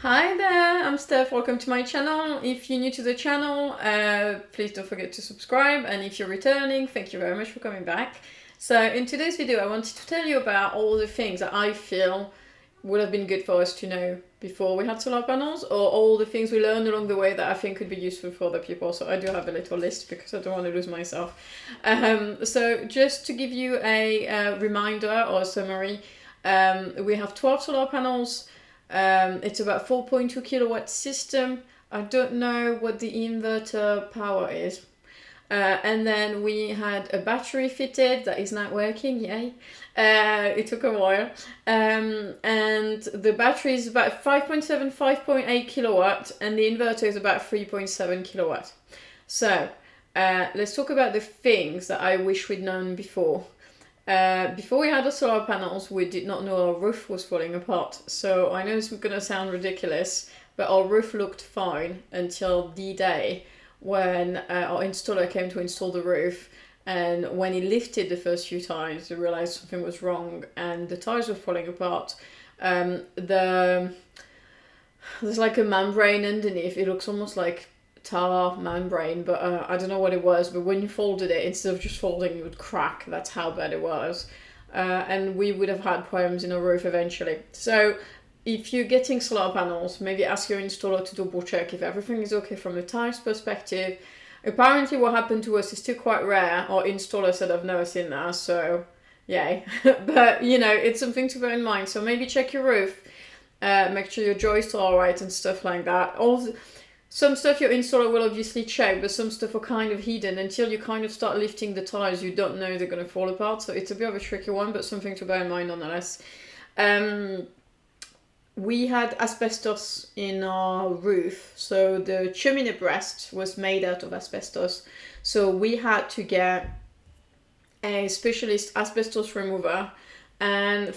Hi there, I'm Steph. Welcome to my channel. If you're new to the channel, please don't forget to subscribe. And if you're returning, thank you very much for coming back. So in today's video, I wanted to tell you about all the things that I feel would have been good for us to know before we had solar panels, or all the things we learned along the way that I think could be useful for other people. So I do have a little list because I don't want to lose myself. So just to give you a reminder or a summary, we have 12 solar panels. It's about 4.2 kilowatt system. I don't know what the inverter power is. And then we had a battery fitted that is not working, yay. It took a while. And the battery is about 5.7, 5.8 kilowatt, and the inverter is about 3.7 kilowatt. So let's talk about the things that I wish we'd known before. Before we had the solar panels, we did not know our roof was falling apart. So I know it's gonna sound ridiculous, but our roof looked fine until the day when our installer came to install the roof. And when he lifted the first few tiles, we realized something was wrong and the tiles were falling apart. There's like a membrane underneath. It looks almost like tar membrane, but I don't know what it was, but when you folded it, instead of just folding, it would crack. That's how bad it was. And we would have had problems in our roof eventually. So if you're getting solar panels, maybe ask your installer to double check if everything is okay from a tiles perspective. Apparently what happened to us is still quite rare. Our installer said I've never seen that, so yay. But you know, it's something to bear in mind. So maybe check your roof, make sure your joists are alright and stuff like that. Some stuff your installer will obviously check, but some stuff are kind of hidden. Until you kind of start lifting the tiles, you don't know they're going to fall apart. So it's a bit of a tricky one, but something to bear in mind nonetheless. We had asbestos in our roof. So the chimney breast was made out of asbestos. So we had to get a specialist asbestos removal, a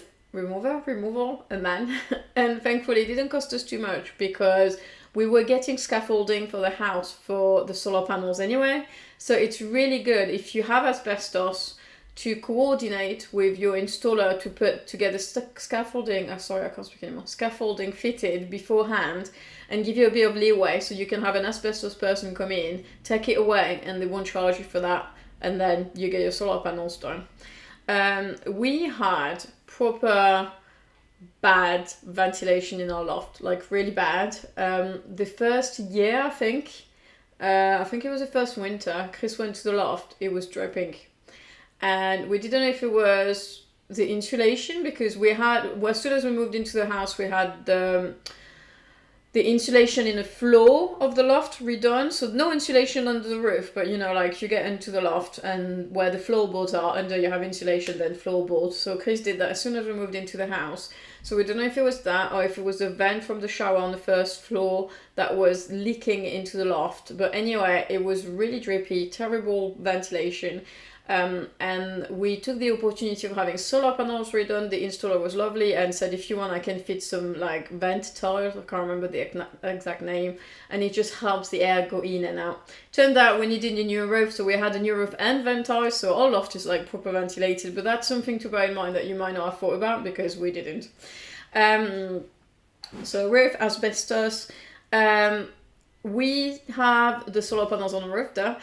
man. And thankfully it didn't cost us too much because we were getting scaffolding for the house for the solar panels anyway. So it's really good if you have asbestos to coordinate with your installer to put together scaffolding fitted beforehand, and give you a bit of leeway so you can have an asbestos person come in, take it away, and they won't charge you for that, and then you get your solar panels done. We had proper bad ventilation in our loft, like really bad. The first year, I think it was the first winter, Chris went to the loft, it was dripping. And we didn't know if it was the insulation, because as soon as we moved into the house, we had the insulation in the floor of the loft redone. So no insulation under the roof, but you know, like you get into the loft and where the floorboards are, under you have insulation, then floorboards. So Chris did that as soon as we moved into the house. So we don't know if it was that or if it was the vent from the shower on the first floor that was leaking into the loft. But anyway, it was really drippy, terrible ventilation. And we took the opportunity of having solar panels redone. The installer was lovely and said, if you want, I can fit some like vent tiles. I can't remember the exact name. And it just helps the air go in and out. Turned out we needed a new roof, so we had a new roof and vent tiles. So our loft is like proper ventilated. But that's something to bear in mind that you might not have thought about because we didn't. So roof, asbestos. We have the solar panels on the roof there.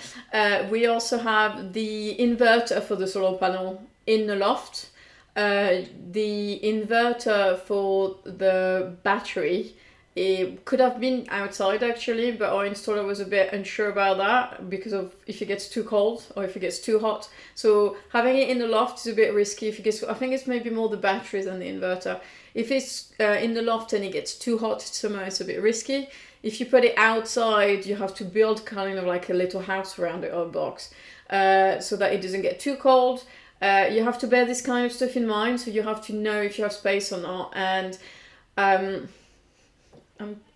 We also have the inverter for the solar panel in the loft. The inverter for the battery, it could have been outside actually, but our installer was a bit unsure about that because of if it gets too cold or if it gets too hot. So having it in the loft is a bit risky. I think it's maybe more the batteries than the inverter. If it's in the loft and it gets too hot somewhere, it's a bit risky. If you put it outside, you have to build kind of like a little house around it or a box so that it doesn't get too cold. You have to bear this kind of stuff in mind, so you have to know if you have space or not. And I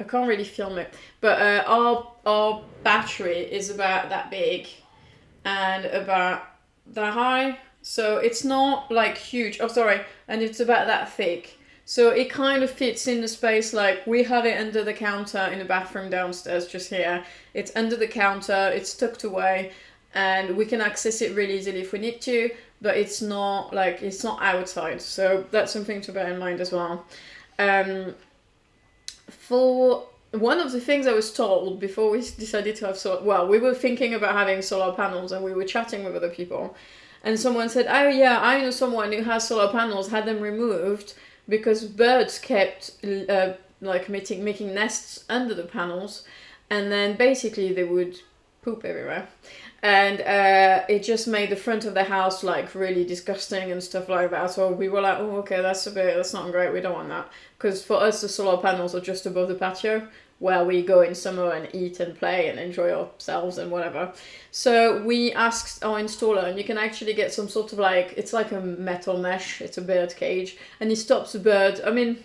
can't really film it, but our battery is about that big and about that high. So it's not like huge. Oh, sorry. And it's about that thick. So it kind of fits in the space, like we have it under the counter in the bathroom downstairs just here. It's under the counter, it's tucked away, and we can access it really easily if we need to, but it's not outside. So that's something to bear in mind as well. for one of the things I was told before we decided to have solar, well, we were thinking about having solar panels and we were chatting with other people, and someone said, oh yeah, I know someone who has solar panels, had them removed because birds kept like making nests under the panels, and then basically they would poop everywhere, and it just made the front of the house like really disgusting and stuff like that. So we were like, oh okay, that's not great, we don't want that, because for us the solar panels are just above the patio where we go in summer and eat and play and enjoy ourselves and whatever. So we asked our installer, and you can actually get some sort of like, it's like a metal mesh, it's a bird cage, and it stops the bird. I mean,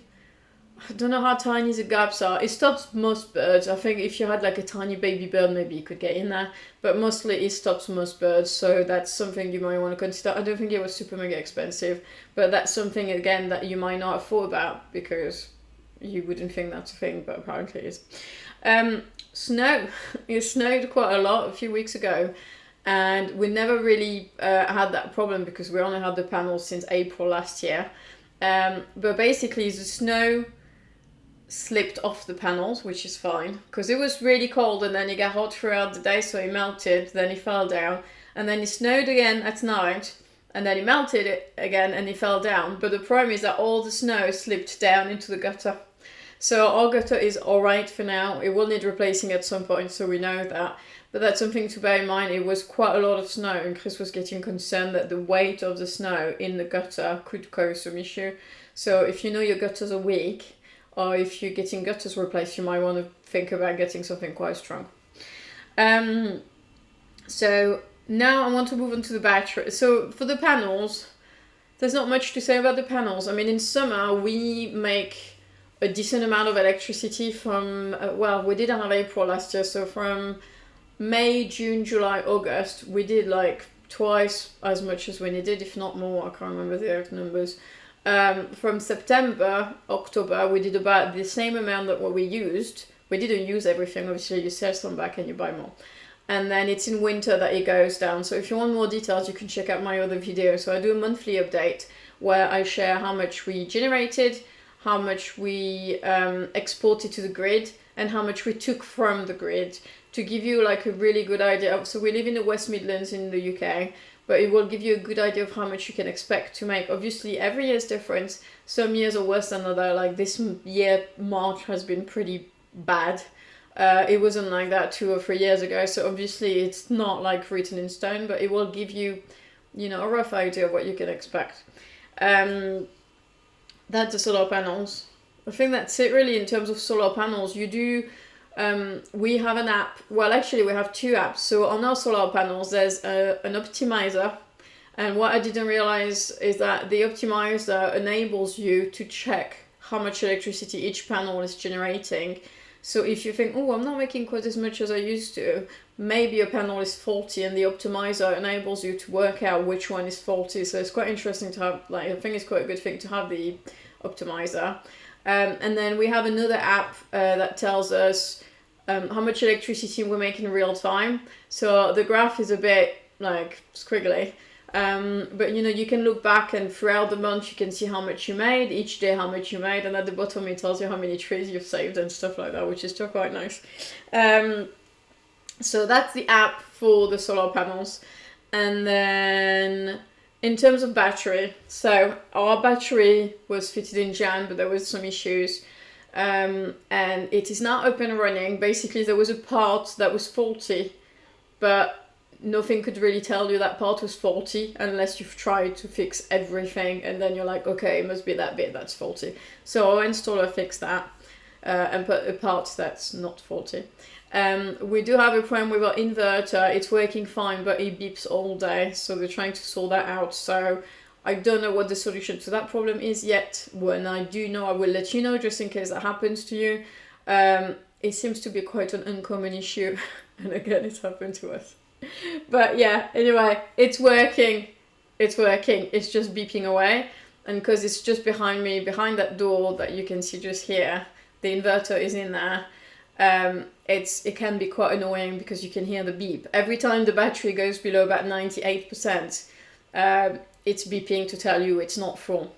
I don't know how tiny the gaps are. It stops most birds. I think if you had like a tiny baby bird, maybe you could get in there. But mostly it stops most birds. So that's something you might want to consider. I don't think it was super mega expensive. But that's something, again, that you might not have thought about because you wouldn't think that's a thing. But apparently it is. Snow. It snowed quite a lot a few weeks ago. And we never really had that problem because we only had the panels since April last year. But basically the snow slipped off the panels, which is fine because it was really cold, and then it got hot throughout the day, so it melted, then it fell down, and then it snowed again at night, and then it melted it again and it fell down. But the problem is that all the snow slipped down into the gutter. So our gutter is alright for now. It will need replacing at some point, so we know that. But that's something to bear in mind. It was quite a lot of snow, and Chris was getting concerned that the weight of the snow in the gutter could cause some issue. So if you know your gutters are weak, or if you're getting gutters replaced, you might want to think about getting something quite strong. So now I want to move on to the battery. So for the panels, there's not much to say about the panels. I mean, in summer, we make a decent amount of electricity from, well, we didn't have April last year, so from May, June, July, August, we did like twice as much as we needed, if not more. I can't remember the exact numbers. From September, October, we did about the same amount that what we used. We didn't use everything, obviously you sell some back and you buy more. And then it's in winter that it goes down. So if you want more details, you can check out my other video. So I do a monthly update where I share how much we generated, how much we exported to the grid, and how much we took from the grid, to give you like a really good idea of, so we live in the West Midlands in the UK, but it will give you a good idea of how much you can expect to make. Obviously, every year is different. Some years are worse than other. Like this year, March has been pretty bad. It wasn't like that 2 or 3 years ago. So obviously, it's not like written in stone, but it will give you, you know, a rough idea of what you can expect. That's the solar panels. I think that's it really in terms of solar panels. You do. We have an app. Well, actually, we have 2 apps. So on our solar panels, there's an optimizer. And what I didn't realize is that the optimizer enables you to check how much electricity each panel is generating. So if you think, oh, I'm not making quite as much as I used to, maybe a panel is faulty, and the optimizer enables you to work out which one is faulty. So it's quite interesting to have, like, I think it's quite a good thing to have the optimizer. And then we have another app that tells us how much electricity we make in real time. So the graph is a bit like squiggly, but you know, you can look back and throughout the month you can see how much you made, each day how much you made, and at the bottom it tells you how many trees you've saved and stuff like that, which is still quite nice. So that's the app for the solar panels. And then in terms of battery, so our battery was fitted in Jan, but there was some issues, and it is now up and running. Basically, there was a part that was faulty, but nothing could really tell you that part was faulty unless you've tried to fix everything, and then you're like, okay, it must be that bit that's faulty. So our installer fixed that and put a part that's not faulty. We do have a problem with our inverter. It's working fine, but it beeps all day, so we're trying to sort that out. So I don't know what the solution to that problem is yet. When I do know, I will let you know, just in case that happens to you. It seems to be quite an uncommon issue, and again, it's happened to us. But yeah, anyway, it's working. It's working. It's just beeping away, and because it's just behind me, behind that door that you can see just here, the inverter is in there. It can be quite annoying because you can hear the beep. Every time the battery goes below about 98%, it's beeping to tell you it's not full.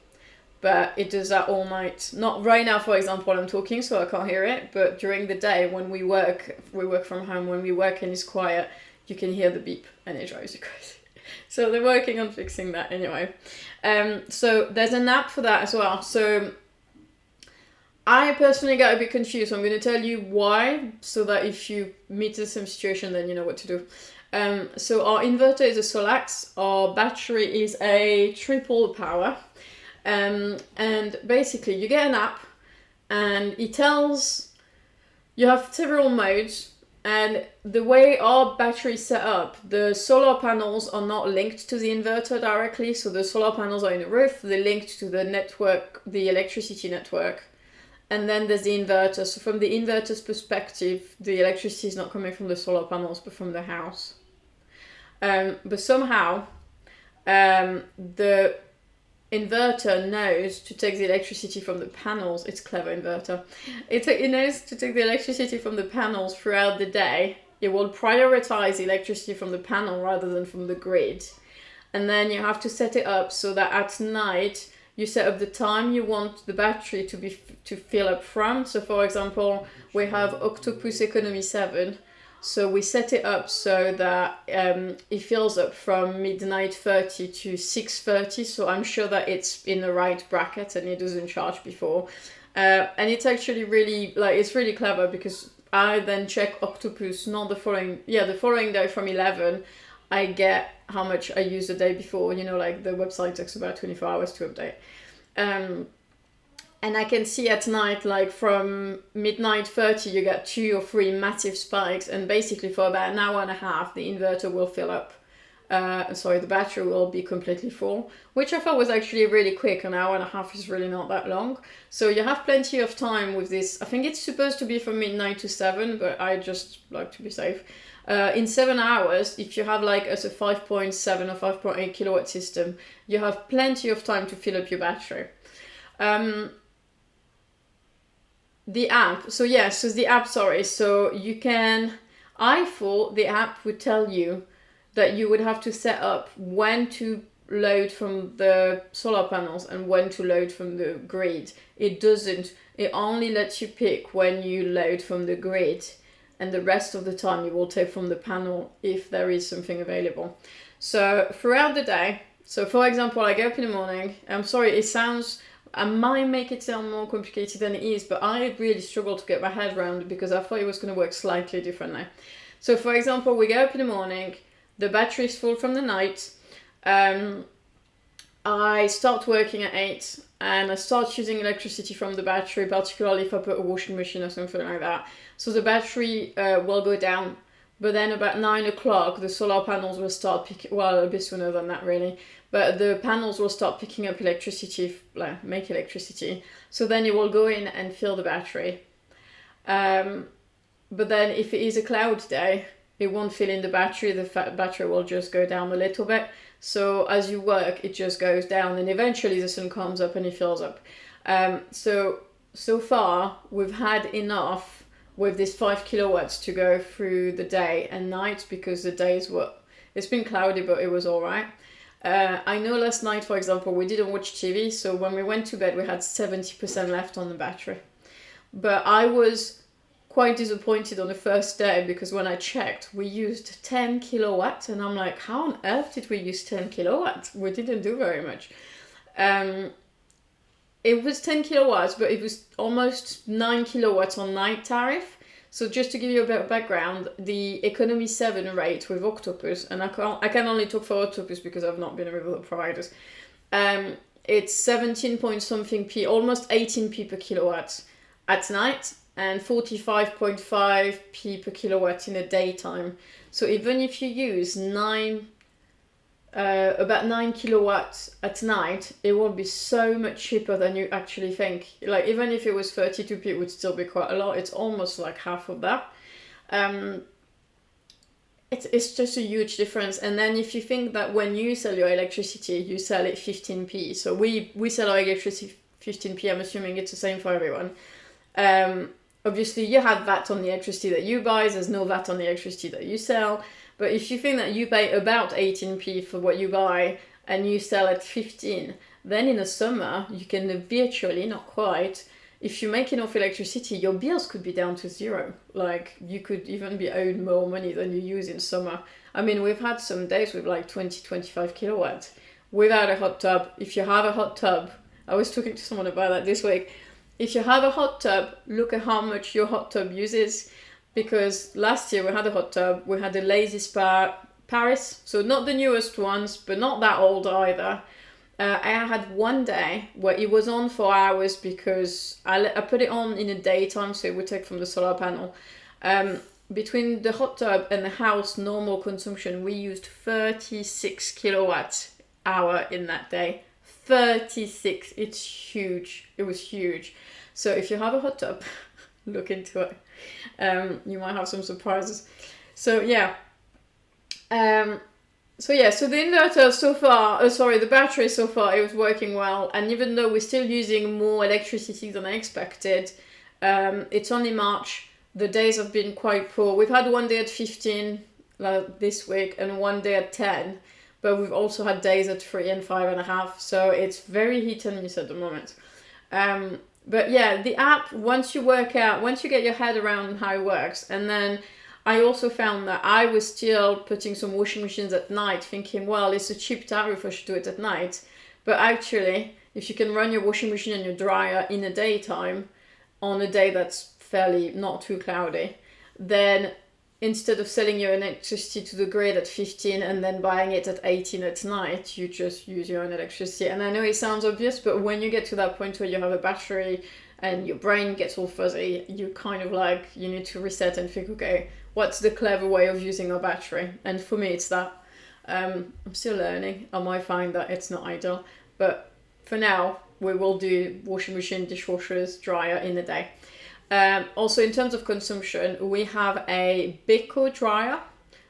but it does that all night. Not right now, for example, I'm talking, so I can't hear it, but during the day when we work from home, when we work and it's quiet, you can hear the beep and it drives you crazy. So they're working on fixing that anyway. So there's an app for that as well. So I personally got a bit confused. So I'm going to tell you why, so that if you meet the same situation, then you know what to do. So our inverter is a Solax. Our battery is a triple power. And basically you get an app and it tells, you have several modes, and the way our battery is set up, the solar panels are not linked to the inverter directly. So the solar panels are in the roof, they're linked to the network, the electricity network. And then there's the inverter. So from the inverter's perspective, the electricity is not coming from the solar panels, but from the house. But somehow, the inverter knows to take the electricity from the panels. It's clever inverter. It knows to take the electricity from the panels throughout the day. It will prioritize the electricity from the panel rather than from the grid. And then you have to set it up so that at night you set up the time you want the battery to fill up from. So for example, we have Octopus Economy 7. So we set it up so that it fills up from midnight 30 to 6:30. So I'm sure that it's in the right bracket and it doesn't charge before. And it's actually really, it's really clever, because I then check Octopus, not the following day from 11. I get how much I used the day before. The website takes about 24 hours to update. And I can see at night, from midnight 30, you get 2 or 3 massive spikes. And basically for about an hour and a half, the inverter will fill up. The battery will be completely full, which I thought was actually really quick. An hour and a half is really not that long. So you have plenty of time with this. I think it's supposed to be from midnight to 7, but I just like to be safe. In 7 hours, if you have as a 5.7 or 5.8 kilowatt system, you have plenty of time to fill up your battery. The app, so you can, I thought the app would tell you that you would have to set up when to load from the solar panels and when to load from the grid. It doesn't. It only lets you pick when you load from the grid, and the rest of the time you will take from the panel if there is something available. So throughout the day, so for example, I get up in the morning. I'm sorry, I might make it sound more complicated than it is, but I really struggled to get my head around it because I thought it was going to work slightly differently. So for example, we get up in the morning, the battery is full from the night. I start working at 8 and I start using electricity from the battery, particularly if I put a washing machine or something like that. So the battery will go down, but then about 9 o'clock, the solar panels will start a bit sooner than that really, but the panels will start picking up electricity, make electricity. So then it will go in and fill the battery. But then if it is a cloud day, it won't fill in the battery, the battery will just go down a little bit. So as you work, it just goes down and eventually the sun comes up and it fills up. So far, we've had enough with this 5 kilowatts to go through the day and night, because the days it's been cloudy, but it was all right. I know last night, for example, we didn't watch TV. So when we went to bed, we had 70% left on the battery. But I was quite disappointed on the first day, because when I checked, we used 10 kilowatts and I'm like, how on earth did we use 10 kilowatts? We didn't do very much. It was 10 kilowatts, but it was almost 9 kilowatts on night tariff. So just to give you a bit of background, the Economy 7 rate with Octopus, and I can only talk for Octopus because I've not been with other providers, it's 17 point something p, almost 18p per kilowatt at night, and 45.5p per kilowatt in the daytime. So even if you use about 9 kilowatts at night, it will be so much cheaper than you actually think. Even if it was 32p, it would still be quite a lot. It's almost like half of that. It's just a huge difference. And then if you think that when you sell your electricity, you sell it 15p. So we sell our electricity 15p. I'm assuming it's the same for everyone. Obviously, you have VAT on the electricity that you buy. There's no VAT on the electricity that you sell. But if you think that you pay about 18p for what you buy and you sell at 15, then in the summer you can virtually, not quite, if you make enough electricity, your bills could be down to zero. Like you could even be owed more money than you use in summer. I mean, we've had some days with like 20, 25 kilowatts without a hot tub. If you have a hot tub, I was talking to someone about that this week. If you have a hot tub, look at how much your hot tub uses. Because last year we had a hot tub, we had a Lazy Spa Paris, so not the newest ones, but not that old either. I had one day where it was on for hours because I put it on in the daytime, so it would take from the solar panel. Between the hot tub and the house normal consumption, we used 36 kilowatt hour in that day. 36, it's huge. It was huge. So if you have a hot tub, look into it. You might have some surprises. So yeah. So the inverter so far, the battery so far, it was working well. And even though we're still using more electricity than I expected, it's only March. The days have been quite poor. We've had one day at 15 this week and one day at 10. But we've also had days at 3 and 5.5. So it's very hit and miss at the moment. But yeah, the app, once you get your head around how it works, and then I also found that I was still putting some washing machines at night thinking, well, it's a cheap tariff, I should do it at night. But actually, if you can run your washing machine and your dryer in the daytime, on a day that's fairly not too cloudy, then instead of selling your electricity to the grid at 15 and then buying it at 18 at night, you just use your own electricity. And I know it sounds obvious, but when you get to that point where you have a battery and your brain gets all fuzzy, you kind of like, you need to reset and think, okay, what's the clever way of using a battery? And for me, it's that. I'm still learning. I might find that it's not ideal, but for now, we will do washing machine, dishwashers, dryer in the day. Also, in terms of consumption, we have a Beko dryer,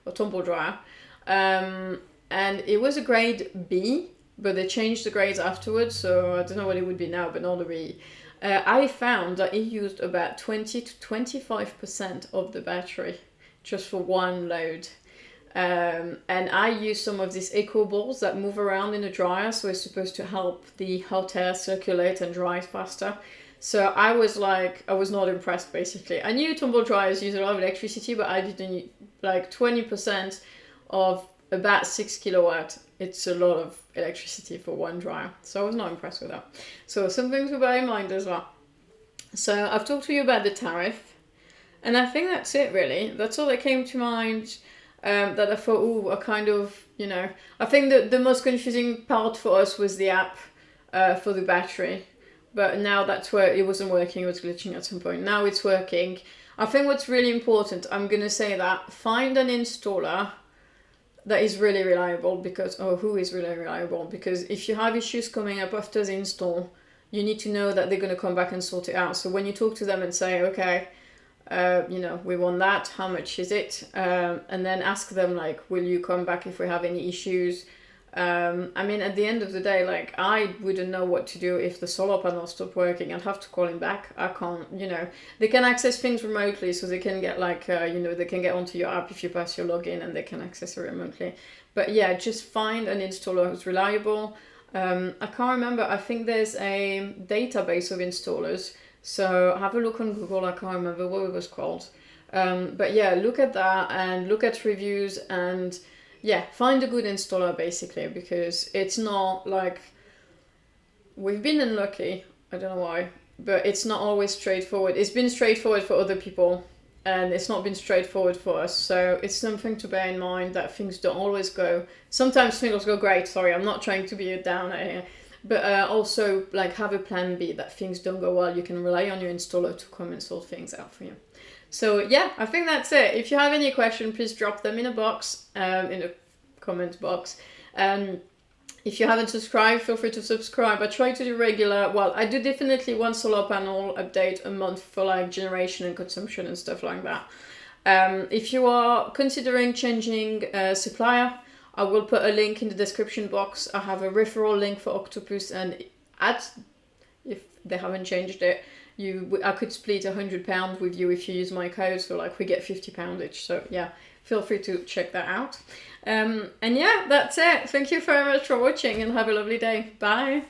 or tumble dryer, and it was a grade B, but they changed the grades afterwards, so I don't know what it would be now, but not a B. I found that it used about 20 to 25% of the battery just for one load. And I use some of these eco balls that move around in the dryer, so it's supposed to help the hot air circulate and dry faster. So I was not impressed basically. I knew tumble dryers use a lot of electricity, but I didn't, like 20% of about 6 kilowatt. It's a lot of electricity for one dryer. So I was not impressed with that. So some things to bear in mind as well. So I've talked to you about the tariff. And I think that's it really. That's all that came to mind. That I thought, I kind of, I think that the most confusing part for us was the app for the battery. But now that's where it wasn't working, it was glitching at some point. Now it's working. I think what's really important, I'm going to say that, find an installer that is really reliable who is really reliable. Because if you have issues coming up after the install, you need to know that they're going to come back and sort it out. So when you talk to them and say, okay, we want that, how much is it? And then ask them, like, will you come back if we have any issues? I mean, at the end of the day, like, I wouldn't know what to do if the solar panel stopped working. I'd have to call him back. I can't, they can access things remotely, so they can get they can get onto your app if you pass your login and they can access it remotely. But yeah, just find an installer who's reliable. I can't remember, I think there's a database of installers. So have a look on Google, I can't remember what it was called. But yeah, look at that and look at reviews and find a good installer basically, because it's not like, we've been unlucky, I don't know why, but it's not always straightforward. It's been straightforward for other people and it's not been straightforward for us. So it's something to bear in mind that things don't always go, sometimes things go great, sorry, I'm not trying to be a downer here. But also, like, have a plan B that things don't go well. You can rely on your installer to come and sort things out for you. So yeah, I think that's it. If you have any question, please drop them in a box, in the comment box. If you haven't subscribed, feel free to subscribe. I try to do regular, I do definitely one solar panel update a month for like generation and consumption and stuff like that. If you are considering changing supplier, I will put a link in the description box. I have a referral link for Octopus, and if they haven't changed it, I could split £100 with you if you use my code, so like we get £50 each. So yeah, feel free to check that out. And yeah, that's it. Thank you very much for watching and have a lovely day. Bye.